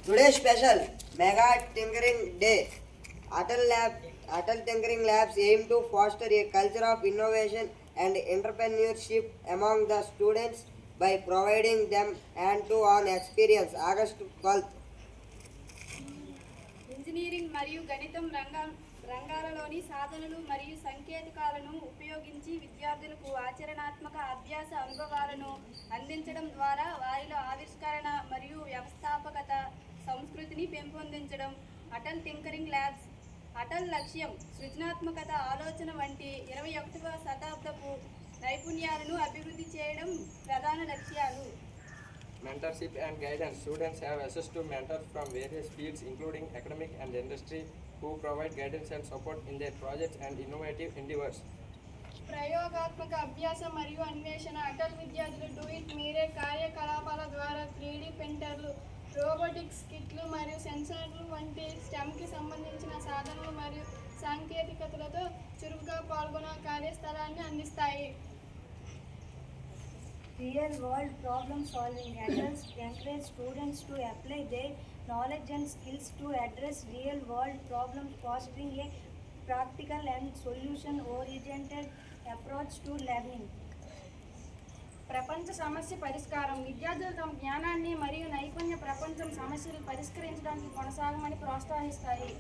Today's special Mega Tinkering Day. Atal Tinkering Labs aim to foster a culture of innovation and entrepreneurship among the students by providing them hand-on experience. August 12th. Engineering మరియు గణితం రంగాలలోని సాధనలు మరియు సంకేతాలను ఉపయోగించి విద్యార్థులకు ఆచరణాత్మక అభ్యాస అనుభవాలను అందించడం ద్వారా వారిలో ఆవిష్కరణ మరియు వ్యవస్థాపకత సంస్కృతిని పెంపొందించడం. అటల్ టింకరింగ్ ల్యాబ్స్ అటల్ లక్ష్యం సృజనాత్మకత ఆలోచన వంటి 21వ శతాబ్దపు నైపుణ్యాలను అభివృద్ధి చేయడం ప్రధాన లక్ష్యాలు. Mentorship and guidance. Students have access to mentors from various fields including academic and industry who provide guidance and support in their projects and innovative endeavors. ప్రయోగాత్మక అభ్యాసం మరియు అన్వేషణ అటల్ విద్యార్థులు డూ ఇట్ మీరే కార్యకలాపాల ద్వారా 3D ప్రింటర్లు, రోబోటిక్స్ కిట్లు మరియు సెన్సార్లు వంటి స్టెమ్కి సంబంధించిన సాధనలు మరియు సాంకేతికతలతో చురుకుగా పాల్గొన్న కార్యస్థలాన్ని అందిస్తాయి. Real world problem solving encourage students to apply their knowledge and skills to address real world problems, fostering a practical and solution oriented approach to learning. ప్రపంచ సమస్య పరిష్కారం విద్యార్థులు తమ జ్ఞానాన్ని మరియు నైపుణ్య ప్రపంచం సమస్యలు పరిష్కరించడానికి కొనసాగమని ప్రోత్సహిస్తాయి.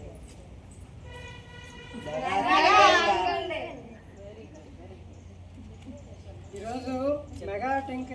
ఈరోజు మెగా టింకరింగ్